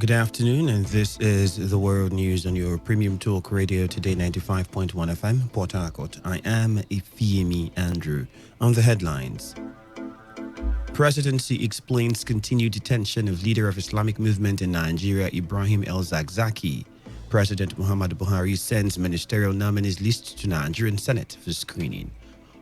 Good afternoon, and this is the World News on your premium talk radio Today 95.1 FM, Port Harcourt. I am Ifeemi Andrew. On the headlines, Presidency explains continued detention of leader of Islamic movement in Nigeria, Ibrahim El-Zakzaky. President Muhammadu Buhari sends ministerial nominees list to Nigerian Senate for screening.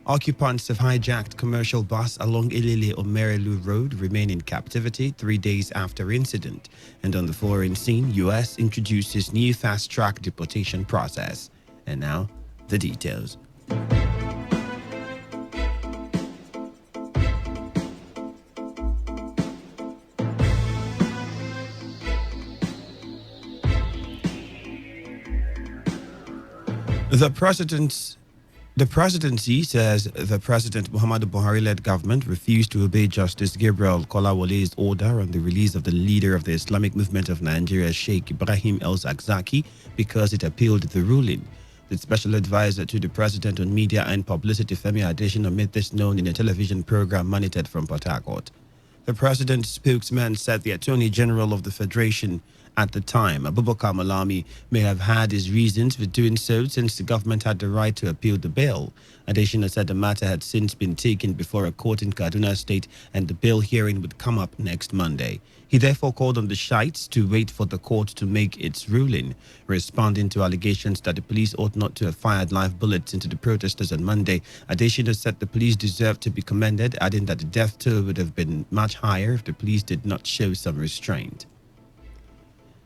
Occupants of hijacked commercial bus along Ilele-Omerelu Road remain in captivity 3 days after incident. And on the foreign scene, U.S. introduces new fast-track deportation process. And now, the details. The presidency says the President Muhammadu Buhari-led government refused to obey Justice Gabriel Kolawole's order on the release of the leader of the Islamic movement of Nigeria, Sheikh Ibrahim El-Zakzaky, because it appealed the ruling. The special advisor to the president on media and publicity, Femi Adesina, made this known in a television program monitored from Port Harcourt. The president's spokesman said the Attorney General of the Federation at the time, Abubakar Malami, may have had his reasons for doing so since the government had the right to appeal the bail. Adesina said the matter had since been taken before a court in Kaduna State and the bail hearing would come up next Monday. He therefore called on the Shiites to wait for the court to make its ruling. Responding to allegations that the police ought not to have fired live bullets into the protesters on Monday, Adesina said the police deserved to be commended, adding that the death toll would have been much higher if the police did not show some restraint.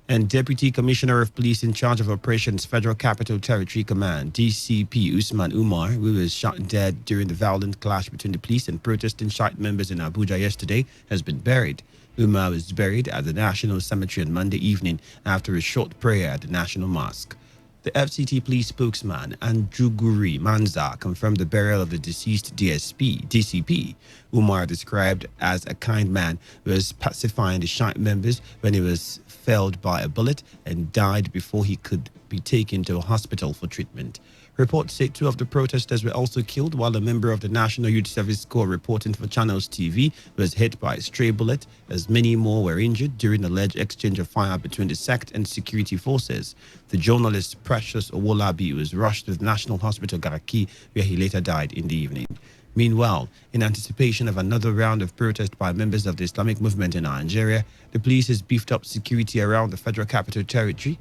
And Deputy Commissioner of Police in charge of Operations Federal Capital Territory Command, DCP Usman Umar, who was shot dead during the violent clash between the police and protesting Shiite members in Abuja yesterday, has been buried. Umar was buried at the National Cemetery on Monday evening after a short prayer at the National Mosque. The FCT police spokesman, Andruguri Manza, confirmed the burial of the deceased DCP. Umar, described as a kind man, was pacifying the Shiite members when he was felled by a bullet and died before he could be taken to a hospital for treatment. Reports say 2 of the protesters were also killed, while a member of the National Youth Service Corps reporting for Channels TV was hit by a stray bullet, as many more were injured during alleged exchange of fire between the sect and security forces. The journalist Precious Owolabi was rushed to the National Hospital Garaki, where he later died in the evening. Meanwhile, in anticipation of another round of protest by members of the Islamic movement in Nigeria, the police has beefed up security around the Federal Capital Territory,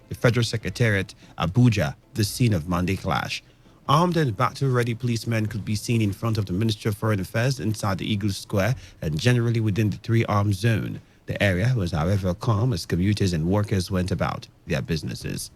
the Federal Secretariat, Abuja, the scene of Monday clash. Armed and battle-ready policemen could be seen in front of the Ministry of Foreign Affairs inside the Eagle Square and generally within the 3-arm zone. The area was, however, calm as commuters and workers went about their businesses.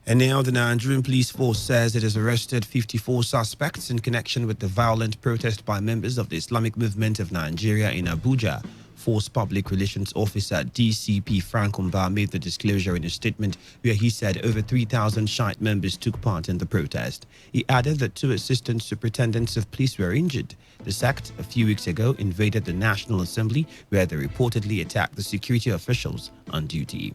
And now the Nigerian police force says it has arrested 54 suspects in connection with the violent protest by members of the Islamic movement of Nigeria in Abuja. Force Public Relations Officer DCP Frank Umba made the disclosure in a statement where he said over 3,000 Shiite members took part in the protest. He added that 2 assistant superintendents of police were injured. The sect, a few weeks ago, invaded the National Assembly where they reportedly attacked the security officials on duty.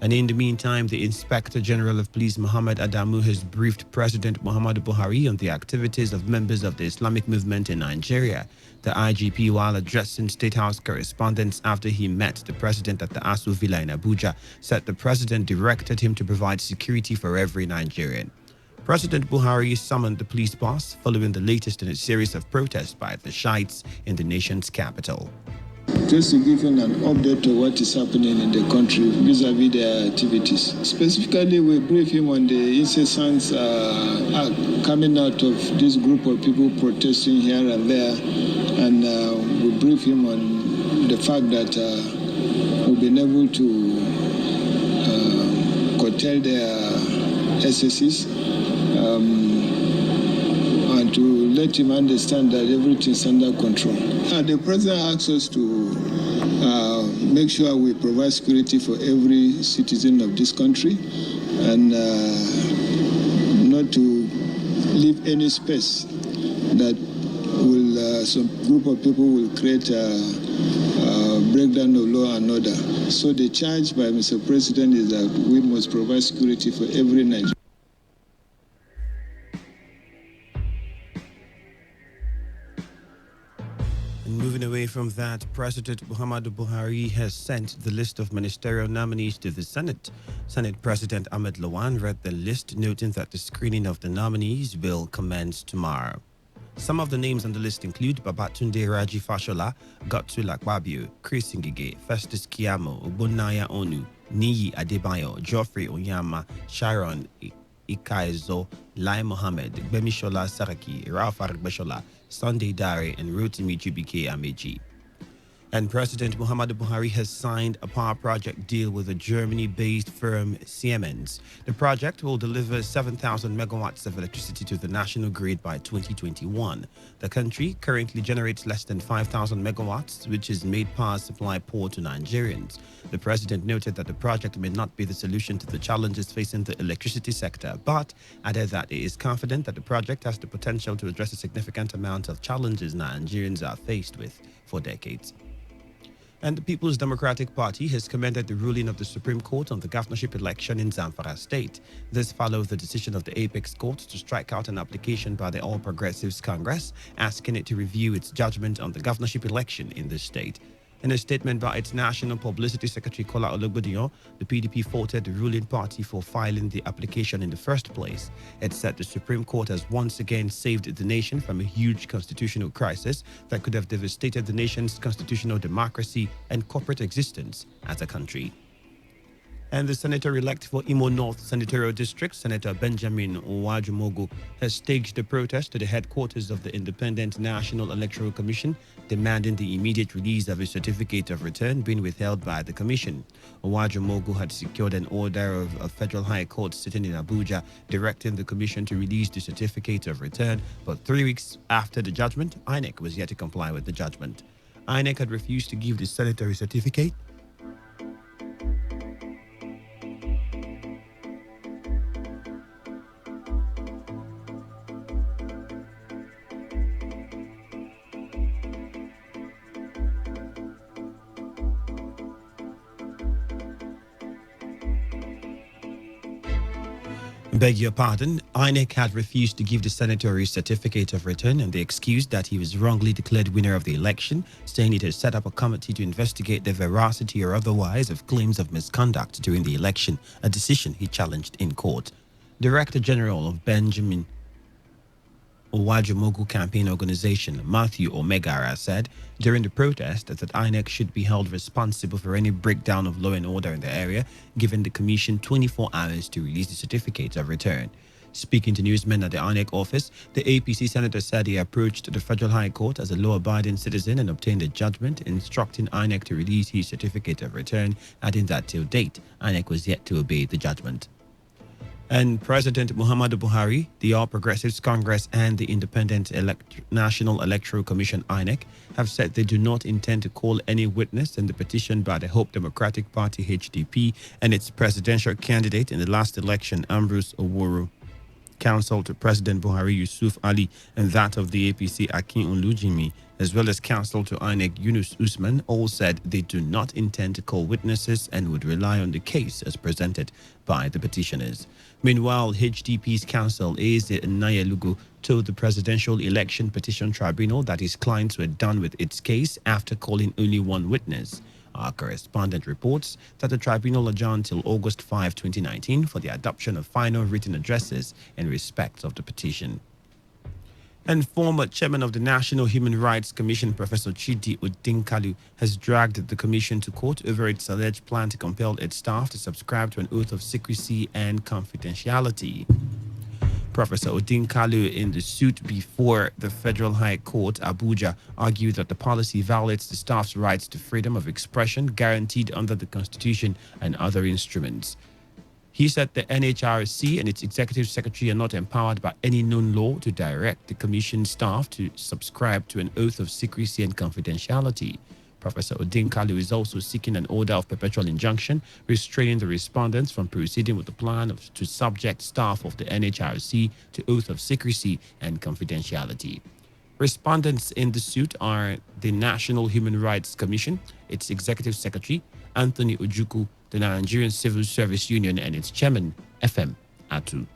And in the meantime, the Inspector General of Police, Muhammad Adamu, has briefed President Muhammadu Buhari on the activities of members of the Islamic movement in Nigeria. The IGP, while addressing State House correspondents after he met the president at the Asu Villa in Abuja, said the president directed him to provide security for every Nigerian. President Buhari summoned the police boss following the latest in a series of protests by the Shiites in the nation's capital. Just to give him an update of what is happening in the country vis-a-vis their activities. Specifically, we brief him on the incessant coming out of this group of people protesting here and there, and we brief him on the fact that we've been able to curtail their excesses, and to let him understand that everything's under control. The president asks us to make sure we provide security for every citizen of this country and not to leave any space that will some group of people will create a breakdown of law and order. So the charge by Mr. President is that we must provide security for every Nigerian. from that, President Muhammadu Buhari has sent the list of ministerial nominees to the Senate. Senate President Ahmed Lawan read the list, noting that the screening of the nominees will commence tomorrow. Some of the names on the list include Babatunde Raji Fashola, Gotsu Lakbabio, Chris Ngige, Festus Kiamo, Ogbonnaya Onu, Niyi Adebayo, Geoffrey Onyama, Sharon Ikaizo, Lai Mohammed, Bemishola Saraki, Ralph Aragbeshola, Sunday Dare, and Rotimi Jubike Ameji. And President Muhammadu Buhari has signed a power project deal with a Germany-based firm Siemens. The project will deliver 7,000 megawatts of electricity to the national grid by 2021. The country currently generates less than 5,000 megawatts, which has made power supply poor to Nigerians. The president noted that the project may not be the solution to the challenges facing the electricity sector, but added that he is confident that the project has the potential to address a significant amount of challenges Nigerians are faced with for decades. And the People's Democratic Party has commended the ruling of the Supreme Court on the governorship election in Zamfara State. This follows the decision of the Apex Court to strike out an application by the All Progressives Congress, asking it to review its judgment on the governorship election in the state. In a statement by its National Publicity Secretary Kola Ologbodiyan, the PDP faulted the ruling party for filing the application in the first place. It said the Supreme Court has once again saved the nation from a huge constitutional crisis that could have devastated the nation's constitutional democracy and corporate existence as a country. And the senator-elect for Imo North Senatorial District, Senator Benjamin Uwajumogu, has staged a protest to the headquarters of the Independent National Electoral Commission, demanding the immediate release of his certificate of return being withheld by the commission. Uwajumogu had secured an order of a federal high court sitting in Abuja, directing the commission to release the certificate of return, but 3 weeks after the judgment, INEC was yet to comply with the judgment. INEC had refused to give the senator his certificate. Beg your pardon, INEC had refused to give the senator his certificate of return and the excuse that he was wrongly declared winner of the election, saying it had set up a committee to investigate the veracity or otherwise of claims of misconduct during the election, a decision he challenged in court. Director General of Benjamin Uwajumogu campaign organization, Matthew Omegara, said during the protest that INEC should be held responsible for any breakdown of law and order in the area, giving the commission 24 hours to release the certificate of return. Speaking to newsmen at the INEC office, the APC senator said he approached the Federal High Court as a law-abiding citizen and obtained a judgment instructing INEC to release his certificate of return, adding that till date, INEC was yet to obey the judgment. And President Muhammadu Buhari, the All Progressives Congress, and the Independent National Electoral Commission, INEC, have said they do not intend to call any witness in the petition by the Hope Democratic Party, HDP, and its presidential candidate in the last election, Ambrose Owuru. Counsel to President Buhari Yusuf Ali and that of the APC Akin Olujimi, as well as counsel to INEC Yunus Usman, all said they do not intend to call witnesses and would rely on the case as presented by the petitioners. Meanwhile, HDP's counsel Eze Nnayelugo told the Presidential Election Petition Tribunal that his clients were done with its case after calling only one witness. Our correspondent reports that the tribunal adjourned till August 5, 2019 for the adoption of final written addresses in respect of the petition. And former chairman of the National Human Rights Commission, Professor Chidi Odinkalu, has dragged the commission to court over its alleged plan to compel its staff to subscribe to an oath of secrecy and confidentiality. Professor Odinkalu, in the suit before the Federal High Court, Abuja, argued that the policy violates the staff's rights to freedom of expression guaranteed under the Constitution and other instruments. He said the NHRC and its executive secretary are not empowered by any known law to direct the commission staff to subscribe to an oath of secrecy and confidentiality. Professor Odinkalu is also seeking an order of perpetual injunction restraining the respondents from proceeding with the plan to subject staff of the NHRC to oath of secrecy and confidentiality. Respondents in the suit are the National Human Rights Commission, its executive secretary, Anthony Ojukwu, the Nigerian Civil Service Union, and its chairman, FM Atu.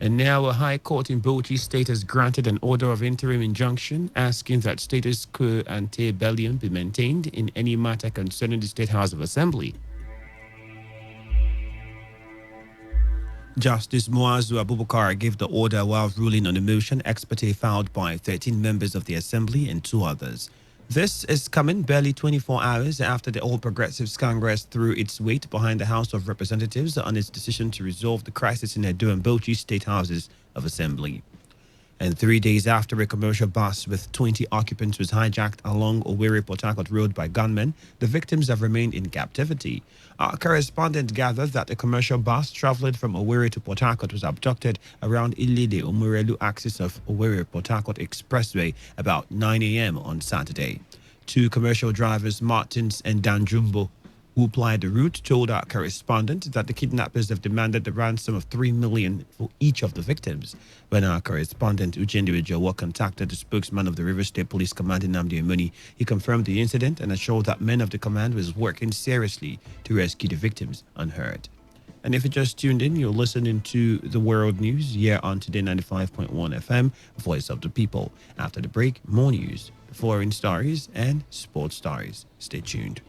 And now a high court in Bauchi State has granted an order of interim injunction asking that status quo ante bellium be maintained in any matter concerning the State House of Assembly. Justice Muazu Abubakar gave the order while ruling on a motion ex parte filed by 13 members of the Assembly and 2 others. This is coming barely 24 hours after the All Progressives Congress threw its weight behind the House of Representatives on its decision to resolve the crisis in Edo and Bauchi State Houses of Assembly. And 3 days after a commercial bus with 20 occupants was hijacked along Owerri-Port Harcourt Road by gunmen, the victims have remained in captivity. Our correspondent gathered that a commercial bus traveling from Owerri to Port Harcourt was abducted around Ilede-Omurelu axis of Owerri-Port Harcourt Expressway about 9 a.m. on Saturday. 2 commercial drivers, Martins and Danjumbo, who plied the route, told our correspondent that the kidnappers have demanded the ransom of $3 million for each of the victims. When our correspondent Uchendu Jowo contacted the spokesman of the River State Police Command Nnamdi Omoni, he confirmed the incident and assured that men of the command was working seriously to rescue the victims unhurt. And if you just tuned in, you're listening to the World News here on Today 95.1 FM, Voice of the People. After the break, more news, foreign stories, and sports stories. Stay tuned.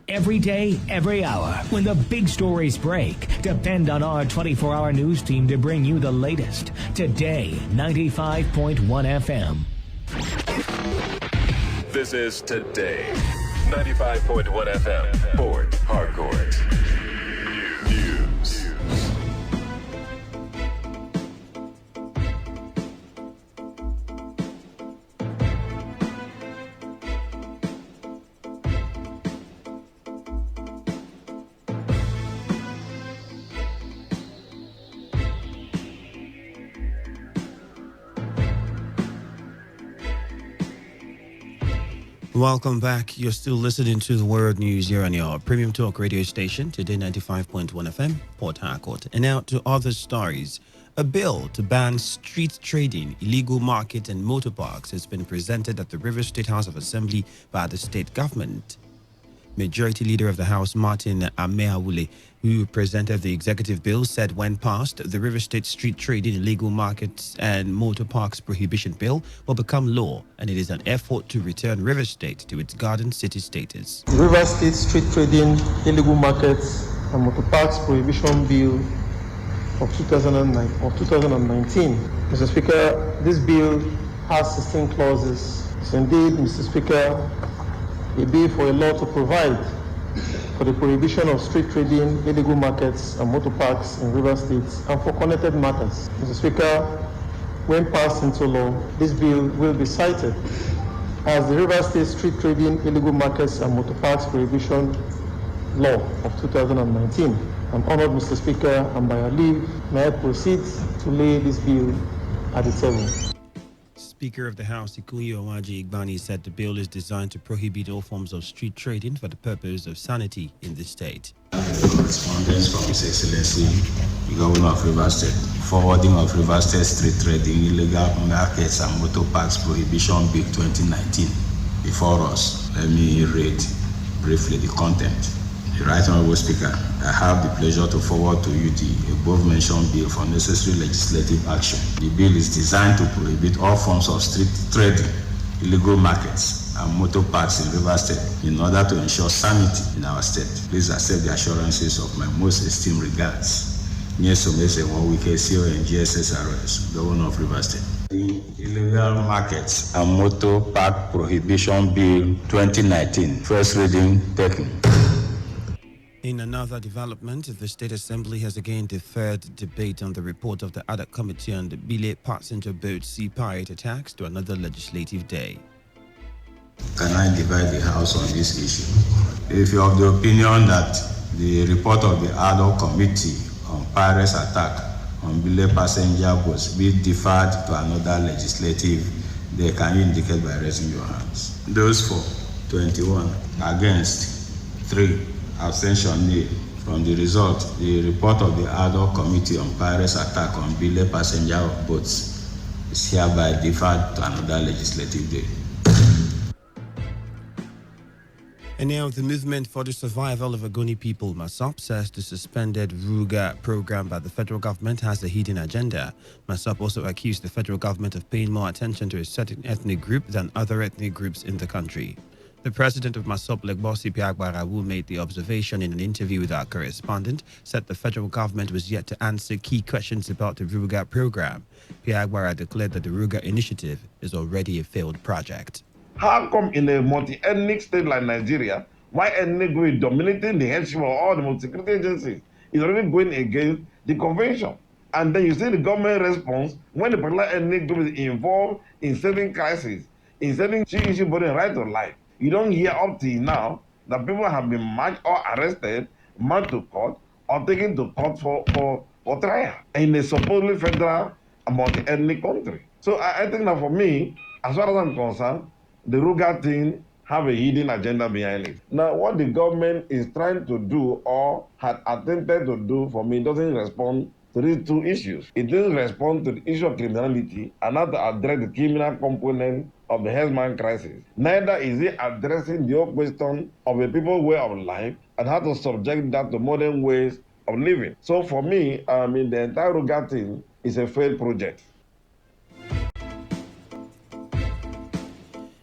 Every day, every hour, when the big stories break, depend on our 24-hour news team to bring you the latest. Today, 95.1 FM. This is Today, 95.1 FM, Port Harcourt. News. Welcome back. You're still listening to the World News here on your premium talk radio station, Today 95.1 FM, Port Harcourt. And now to other stories. A bill to ban street trading, illegal market and motor parks has been presented at the River State House of Assembly by the state government. Majority Leader of the House, Martin Ameawule, who presented the executive bill, said when passed, the River State Street Trading, Illegal Markets and Motor Parks Prohibition Bill will become law, and it is an effort to return River State to its garden city status. The River State Street Trading, Illegal Markets and Motor Parks Prohibition Bill of 2019. Mr. Speaker, this bill has 16 clauses. It's indeed, Mr. Speaker, a bill for a law to provide for the prohibition of street trading, illegal markets, and motor parks in River State and for connected matters. Mr. Speaker, when passed into law, this bill will be cited as the River State Street Trading, Illegal Markets, and Motor Parks Prohibition Law of 2019. I'm honored, Mr. Speaker, and by your leave, may I proceed to lay this bill at the table. Speaker of the House, Ikuyi Owaji Igbani, said the bill is designed to prohibit all forms of street trading for the purpose of sanity in the state. Correspondence from His Excellency, the Governor of River State, forwarding of River State Street Trading, Illegal Markets and Motor Parks Prohibition Bill 2019 before us. Let me read briefly the content. The Right Honorable Speaker, I have the pleasure to forward to you the above-mentioned bill for necessary legislative action. The bill is designed to prohibit all forms of street trading, illegal markets, and motor parks in River State in order to ensure sanity in our state. Please accept the assurances of my most esteemed regards. Nyesomese Nwawike, CEO and GSSRS, Governor of River State. The Illegal Markets and Motor Park Prohibition Bill 2019, first reading taken. In another development, the State Assembly has again deferred debate on the report of the Ad hoc Committee on the Bile Passenger Boat Sea Pirate Attacks to another legislative day. Can I divide the House on this issue? If you're of the opinion that the report of the Ad hoc Committee on Pirates Attack on Bile Passenger Boats be deferred to another legislative day, can you indicate by raising your hands? Those for 21, against 3. Abstention nil. From the result, the report of the Ad hoc Committee on Pirates Attack on Bile Passenger Boats is hereby deferred to another legislative day. And now the Movement for the Survival of Ogoni People, MASOP, says the suspended Ruga program by the federal government has a hidden agenda. MASOP also accused the federal government of paying more attention to a certain ethnic group than other ethnic groups in the country. The president of MASOP, Legbosi Piagbara, who made the observation in an interview with our correspondent, said the federal government was yet to answer key questions about the Ruga program. Piagbara declared that the Ruga initiative is already a failed project. How come in a multi-ethnic state like Nigeria, why ethnic group is dominating the headship of all the security agencies is already going against the convention? And then you see the government response when the particular ethnic group is involved in certain crises, in certain issue burden right to life. You don't hear up till now that people have been marched or arrested, marched to court, or taken to court for trial in a supposedly federal multi-ethnic country. So I think that for me, as far as I'm concerned, the Ruga thing have a hidden agenda behind it. Now, what the government is trying to do or had attempted to do, for me, doesn't respond to these two issues. It doesn't respond to the issue of criminality and not to address the criminal component of the herdsman crisis. Neither is it addressing the whole question of a people's way of life and how to subject that to modern ways of living. So for me, the entire Ruga thing is a failed project.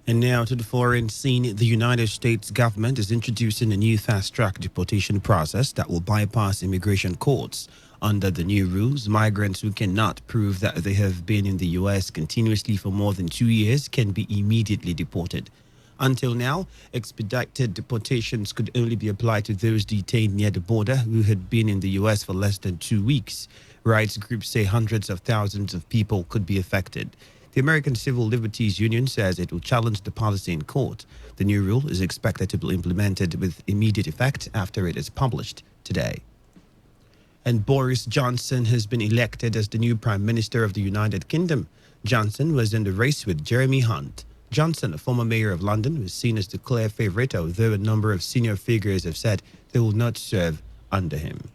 And now to the foreign scene. The United States government is introducing a new fast-track deportation process that will bypass immigration courts. Under the new rules, migrants who cannot prove that they have been in the U.S. continuously for more than 2 years can be immediately deported. Until now, expedited deportations could only be applied to those detained near the border who had been in the U.S. for less than 2 weeks. Rights groups say hundreds of thousands of people could be affected. The American Civil Liberties Union says it will challenge the policy in court. The new rule is expected to be implemented with immediate effect after it is published today. And Boris Johnson has been elected as the new Prime Minister of the United Kingdom. Johnson was in the race with Jeremy Hunt. Johnson, a former mayor of London, was seen as the clear favourite, although a number of senior figures have said they will not serve under him.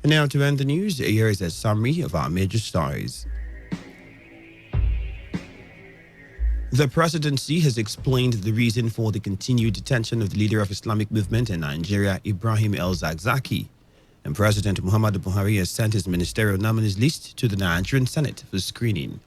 And now to end the news, here is a summary of our major stories. The presidency has explained the reason for the continued detention of the leader of Islamic movement in Nigeria, Ibrahim El-Zakzaky. And President Muhammadu Buhari has sent his ministerial nominees list to the Nigerian Senate for screening.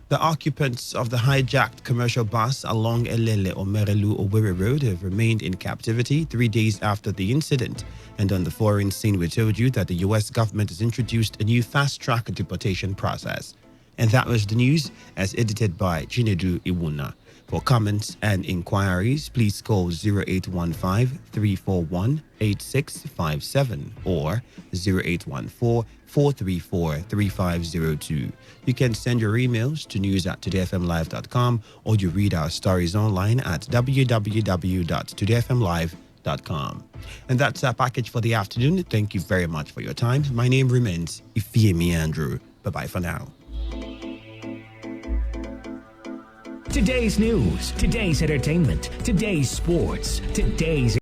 The occupants of the hijacked commercial bus along Elele-Omerelu-Owerri Road have remained in captivity 3 days after the incident. And on the foreign scene, we told you that the U.S. government has introduced a new fast-track deportation process. And that was the news as edited by Chinedu Iwuna. For comments and inquiries, please call 0815-341-8657 or 0814-434-3502. You can send your emails to news@todayfmlive.com or you read our stories online at www.todayfmlive.com. And that's our package for the afternoon. Thank you very much for your time. My name remains Ifeemi Andrew. Bye-bye for now. Today's news, today's entertainment, today's sports, today's